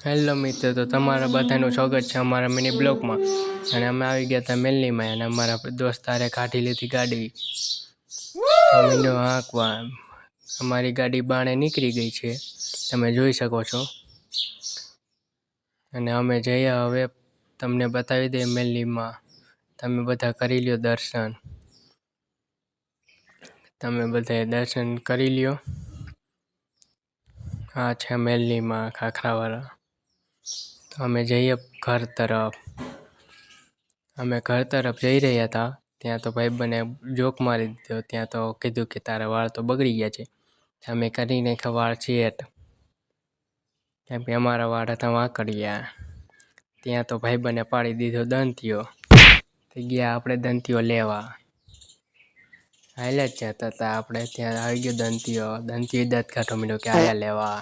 Hello મિત્રો, તો તમારા બધાનું સ્વાગત છે અમારા મિની બ્લોગમાં. અને અમે આવી ગયા હતા મેલ્લીમાં, અને અમારા દોસ્તારે કાઢી લીધી ગાડી. તો મીંડો હાંકવા અમારી ગાડી બાણે નીકળી ગઈ છે, તમે જોઈ શકો છો. અને અમે જઈએ હવે તમને બતાવી દઈએ મેલ્લીમાં. તમે બધા કરી લ્યો દર્શન. તમે બધાએ દર્શન કરી લ્યો. આ છે મેલ્લીમાં ખાખરાવાળા. તો અમે જઈએ ઘર તરફ. અમે ઘર તરફ જઈ રહ્યા હતા, ત્યાં તો ભાઈબંધે જોક મારી દીધો. ત્યાં તો કીધું કે તારા વાળ તો બગડી ગયા છે. અમે કરી નાખ્યા વાળ સેટ, કેમ કે અમારા વાળ હતા વાંકડિયા. ત્યાં તો ભાઈબંધે પાડી દીધો દંતીઓ. તો ગયા આપણે દંતીઓ લેવા. હાલ્યા જ જતા હતા આપણે, ત્યાં આવી ગયો દંતીઓ. દંતીઓ દાંત કાઢવા માંડ્યો કે આયા લેવા.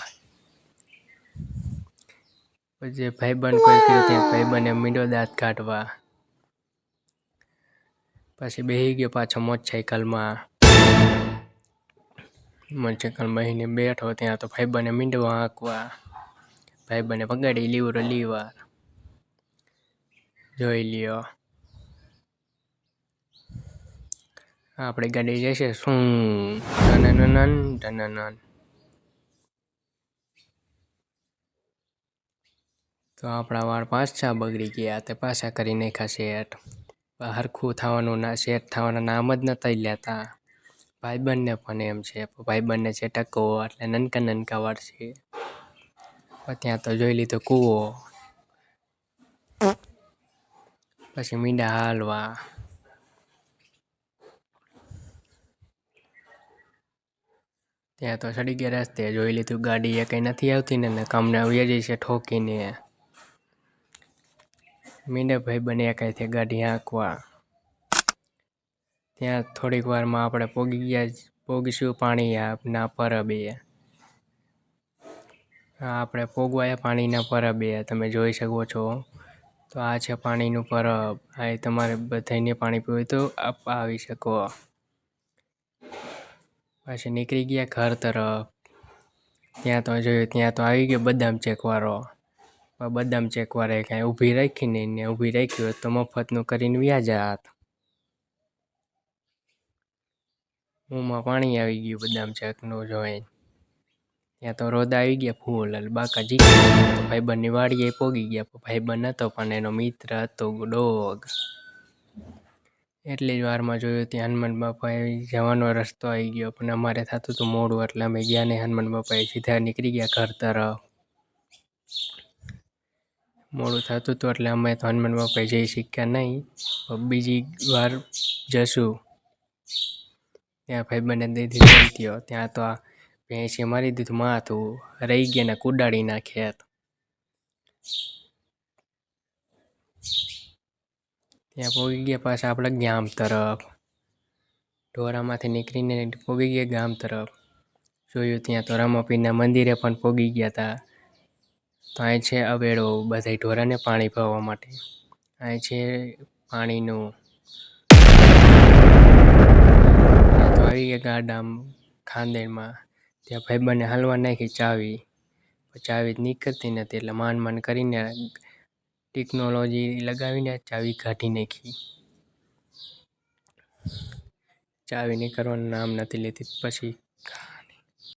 પછી ભાઈબંધ કોઈ કર્યું ત્યાં ભાઈબંધે મીંડો દાંત કાઢવા. પછી બેસી ગયો પાછો મોટરસાઇકલમાં. મોટરસાઇકલમાં બેસીને બેઠો, ત્યાં તો ભાઈબંધે મીંડો હાંકવા. ભાઈબંધે પગાડી લીવરો લીવાર. જોઈ લ્યો. આપણી ગાડી જશે શું ટનનન ટનનન. તો આપણા વાળ પાછા બગડી ગયા, તે પાછા કરી નાખ્યા સેટ. હરખું થવાનું સેટ થવાના નામ જ નતા લેતા. ભાઈબંધને પણ એમ છે, ભાઈબંધને છે ટકો, એટલે નનકા નનકા વાળ છે. ત્યાં તો જોઈ લીધો કૂવો. પછી મીંડા હાલવા. ત્યાં તો સડી ગયા રસ્તે. જોઈ લીધું ગાડી એ કંઈ નથી આવતી ને કામને આવી જાય છે ઠોકીને. મીંડા ભાઈબંધે એકાઈથી ગાડી હાંકવા. ત્યાં થોડીક વારમાં આપણે પોગીશું પાણી ના પરબે. આપણે પોગવાયા પાણીના પરબે, તમે જોઈ શકો છો. તો આ છે પાણીનું પરબ. આ તમારે બધાને પાણી પીવું હોય તો આવી શકો. પછી નીકળી ગયા ઘર તરફ. ત્યાં તો જોયું, ત્યાં તો આવી ગયો બદામ ચેકવાળો. બદામ ચેકવાળાએ કાંઈ ઊભી રાખીને એને ઊભી રાખ્યું હોત તો મફતનું કરીને વ્યાજાત. મોંમાં પાણી આવી ગયું બદામ ચેકનું જોઈને. ત્યાં તો રોદ આવી ગયા ફૂલ. બાકાજી ભાઈબંધની વાડીએ પોગી ગયા. ભાઈબંધ હતો પણ એનો મિત્ર હતો ડોગ. એટલી જ વારમાં જોયું ત્યાં હનુમાન બાપાએ જવાનો રસ્તો આવી ગયો, પણ અમારે થતું હતું મોડું, એટલે અમે ગયા નહીં. હનુમાન બાપાએ સીધા નીકળી ગયા ઘર તરફ. મોડું થતું હતું એટલે અમે તો હનુમાન બાપાએ જઈ શીખ્યા નહીં. બીજી વાર જશું. ત્યાં ભાઈબંધને દઈ દીધો. ત્યાં તો આ ભેંસે મારી દીધું માથું, રહી ગયા ને કુડાડી નાખ્યા. ત્યાં પોગી ગયા પાછા આપણે ગામ તરફ. ઢોરામાંથી નીકળીને પોગી ગયા ગામ તરફ. જોયું ત્યાં તો રામાપીરના મંદિરે પણ પોગી ગયા હતા. તો અહીં છે અવેડો બધા ઢોરાને પાણી પાવા માટે. અહીં છે પાણીનું. તો આવી ગયા ગાડા ખાંદેરમાં. ત્યાં ભાઈબંધને હાલવા નાખી ચાવી. ચાવી જ નીકળતી નથી, એટલે માંડ કરીને ટેકનોલોજી લગાવીને ચાવી કાઢી નાખી. ચાવી નીકળવાનું નામ નથી લેતી. પછી